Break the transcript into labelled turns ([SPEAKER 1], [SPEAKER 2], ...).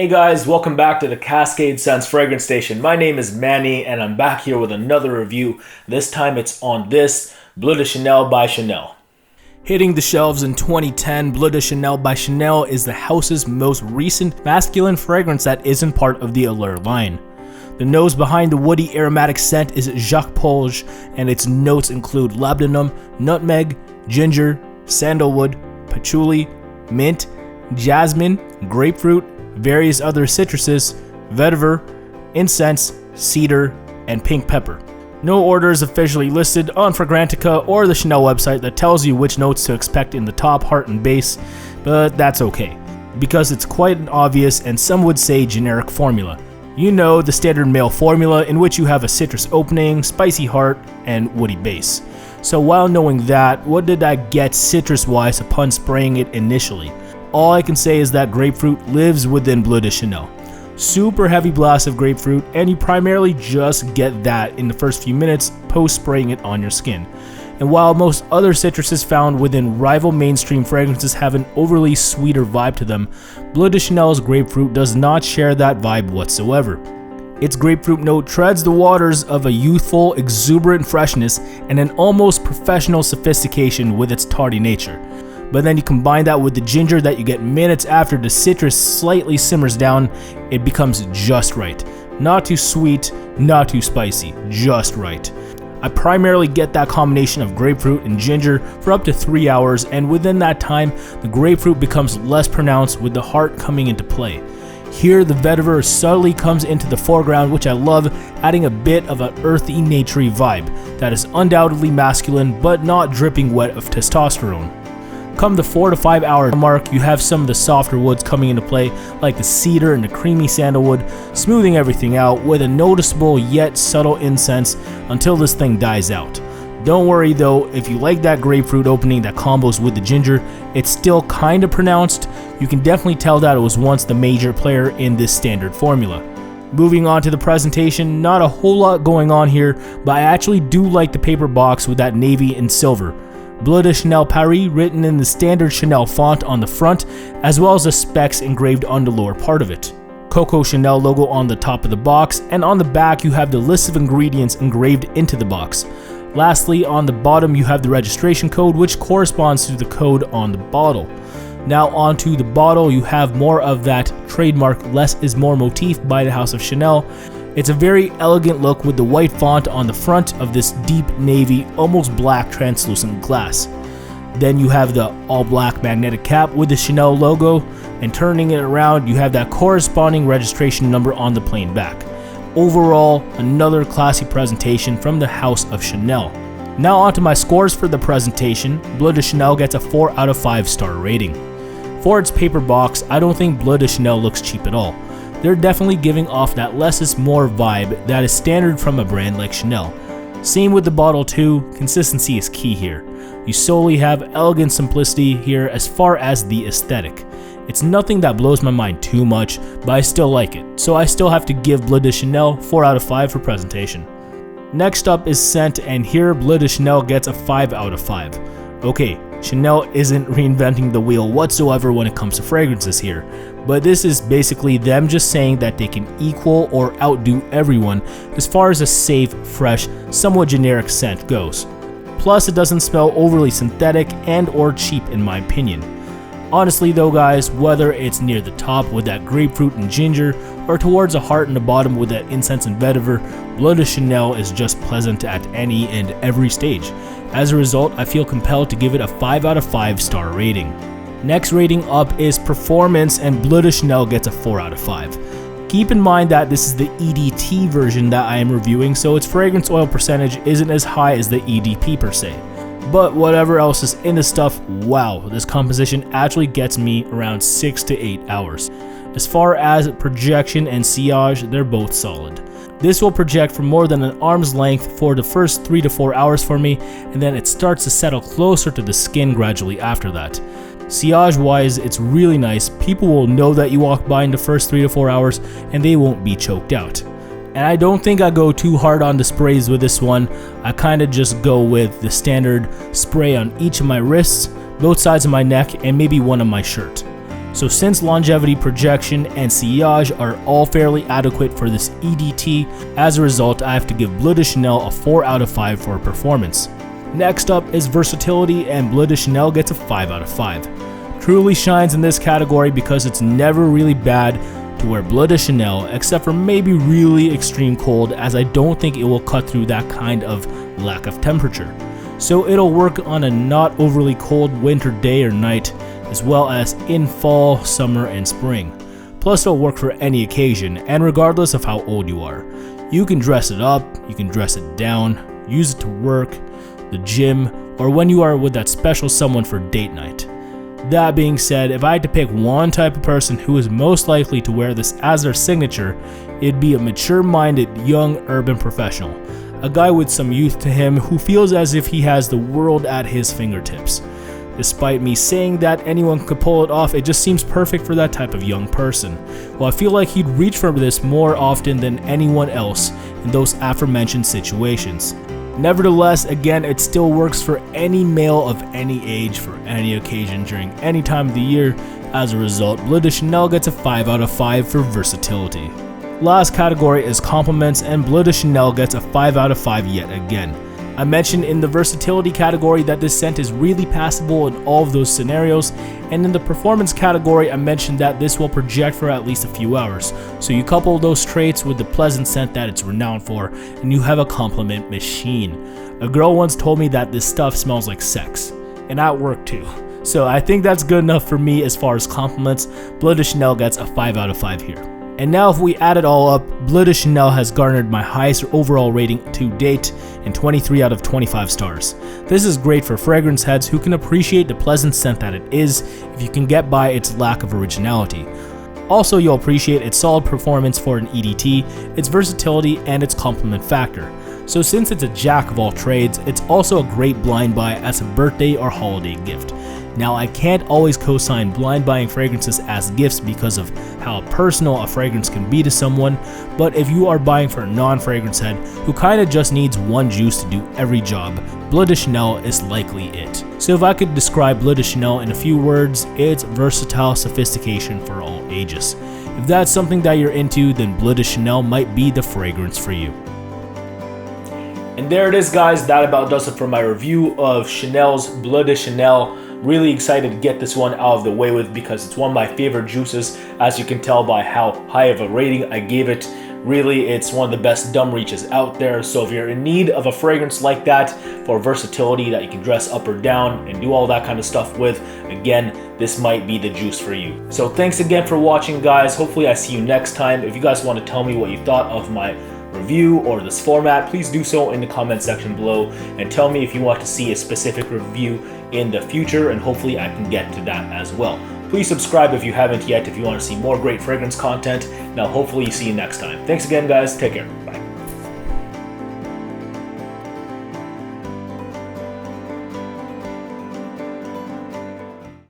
[SPEAKER 1] Hey guys, welcome back to the CascadeScents Fragrance Station. My name is Manny and I'm back here with another review. This time it's on this Bleu de Chanel by Chanel. Hitting the shelves in 2010, Bleu de Chanel by Chanel is the house's most recent masculine fragrance that isn't part of the Allure line. The nose behind the woody aromatic scent is Jacques Polge, and its notes include labdanum, nutmeg, ginger, sandalwood, patchouli, mint, jasmine, grapefruit, various other citruses, vetiver, incense, cedar, and pink pepper. No order is officially listed on Fragrantica or the Chanel website that tells you which notes to expect in the top, heart, and base, but that's okay, because it's quite an obvious and some would say generic formula. You know, the standard male formula in which you have a citrus opening, spicy heart, and woody base. So while knowing that, what did I get citrus-wise upon spraying it initially? All I can say is that grapefruit lives within Bleu de Chanel. Super heavy blast of grapefruit, and you primarily just get that in the first few minutes post spraying it on your skin. And while most other citruses found within rival mainstream fragrances have an overly sweeter vibe to them, Bleu de Chanel's grapefruit does not share that vibe whatsoever. Its grapefruit note treads the waters of a youthful, exuberant freshness and an almost professional sophistication with its tardy nature. But then you combine that with the ginger that you get minutes after the citrus slightly simmers down, it becomes just right. Not too sweet, not too spicy, just right. I primarily get that combination of grapefruit and ginger for up to 3 hours, and within that time, the grapefruit becomes less pronounced with the heart coming into play. Here, the vetiver subtly comes into the foreground, which I love, adding a bit of an earthy, naturey vibe that is undoubtedly masculine, but not dripping wet of testosterone. Come the 4 to 5 hour mark, you have some of the softer woods coming into play, like the cedar and the creamy sandalwood, smoothing everything out with a noticeable yet subtle incense until this thing dies out. Don't worry though, if you like that grapefruit opening that combos with the ginger, it's still kinda pronounced. You can definitely tell that it was once the major player in this standard formula. Moving on to the presentation, not a whole lot going on here, but I actually do like the paper box with that navy and silver. Bleu de Chanel Paris written in the standard Chanel font on the front, as well as the specs engraved on the lower part of it. Coco Chanel logo on the top of the box, and on the back you have the list of ingredients engraved into the box. Lastly, on the bottom you have the registration code, which corresponds to the code on the bottle. Now onto the bottle, you have more of that trademark less is more motif by the House of Chanel. It's a very elegant look with the white font on the front of this deep navy, almost black translucent glass. Then you have the all black magnetic cap with the Chanel logo, and turning it around you have that corresponding registration number on the plain back. Overall, another classy presentation from the House of Chanel. Now onto my scores for the presentation. Bleu de Chanel gets a 4 out of 5 star rating. For its paper box, I don't think Bleu de Chanel looks cheap at all. They're definitely giving off that less is more vibe that is standard from a brand like Chanel. Same with the bottle too, consistency is key here. You solely have elegant simplicity here as far as the aesthetic. It's nothing that blows my mind too much, but I still like it, so I still have to give Bleu de Chanel 4 out of 5 for presentation. Next up is scent, and here Bleu de Chanel gets a 5 out of 5. Okay, Chanel isn't reinventing the wheel whatsoever when it comes to fragrances here, but this is basically them just saying that they can equal or outdo everyone as far as a safe, fresh, somewhat generic scent goes. Plus, it doesn't smell overly synthetic and or cheap in my opinion. Honestly though guys, whether it's near the top with that grapefruit and ginger, or towards the heart and the bottom with that incense and vetiver, Bleu de Chanel is just pleasant at any and every stage. As a result, I feel compelled to give it a 5 out of 5 star rating. Next rating up is performance, and Bleu de Chanel gets a 4 out of 5. Keep in mind that this is the EDT version that I am reviewing, so its fragrance oil percentage isn't as high as the EDP per se. But whatever else is in the stuff, wow, this composition actually gets me around 6 to 8 hours. As far as projection and sillage, they're both solid. This will project for more than an arm's length for the first 3 to 4 hours for me, and then it starts to settle closer to the skin gradually after that. Sillage wise, it's really nice. People will know that you walk by in the first 3 to 4 hours and they won't be choked out. And I don't think I go too hard on the sprays with this one. I kinda just go with the standard spray on each of my wrists, both sides of my neck, and maybe one on my shirt. So since longevity, projection, and sillage are all fairly adequate for this EDT, as a result I have to give Bleu de Chanel a 4 out of 5 for performance. Next up is versatility, and Bleu de Chanel gets a 5 out of 5. Truly shines in this category because it's never really bad to wear Bleu de Chanel, except for maybe really extreme cold, as I don't think it will cut through that kind of lack of temperature. So it'll work on a not overly cold winter day or night, as well as in fall, summer, and spring. Plus it'll work for any occasion, and regardless of how old you are. You can dress it up, you can dress it down, use it to work, the gym, or when you are with that special someone for date night. That being said, if I had to pick one type of person who is most likely to wear this as their signature, it'd be a mature-minded young urban professional. A guy with some youth to him who feels as if he has the world at his fingertips. Despite me saying that anyone could pull it off, it just seems perfect for that type of young person. Well, I feel like he'd reach for this more often than anyone else in those aforementioned situations. Nevertheless, again, it still works for any male of any age for any occasion during any time of the year. As a result, Bleu de Chanel gets a 5 out of 5 for versatility. Last category is compliments, and Bleu de Chanel gets a 5 out of 5 yet again. I mentioned in the versatility category that this scent is really passable in all of those scenarios, and in the performance category I mentioned that this will project for at least a few hours. So you couple those traits with the pleasant scent that it's renowned for, and you have a compliment machine. A girl once told me that this stuff smells like sex, and that worked too. So I think that's good enough for me as far as compliments. Bleu de Chanel gets a 5 out of 5 here. And now if we add it all up, Bleu de Chanel has garnered my highest overall rating to date in 23 out of 25 stars. This is great for fragrance heads who can appreciate the pleasant scent that it is if you can get by its lack of originality. Also, you'll appreciate its solid performance for an EDT, its versatility, and its complement factor. So since it's a jack of all trades, it's also a great blind buy as a birthday or holiday gift. Now, I can't always co-sign blind buying fragrances as gifts because of how personal a fragrance can be to someone, but if you are buying for a non-fragrance head who kinda just needs one juice to do every job, Bleu de Chanel is likely it. So if I could describe Bleu de Chanel in a few words, it's versatile sophistication for all ages. If that's something that you're into, then Bleu de Chanel might be the fragrance for you. And there it is, guys. That about does it for my review of Chanel's Bleu de Chanel. Really excited to get this one out of the way with because it's one of my favorite juices, as you can tell by how high of a rating I gave it. Really, it's one of the best dumb reaches out there. So if you're in need of a fragrance like that for versatility that you can dress up or down and do all that kind of stuff with, again, this might be the juice for you. So thanks again for watching, guys. Hopefully I see you next time. If you guys want to tell me what you thought of my review or this format, please do so in the comment section below and tell me if you want to see a specific review in the future, and hopefully I can get to that as well. Please subscribe if you haven't yet if you want to see more great fragrance content. Now hopefully see you next time. Thanks again, guys. Take care.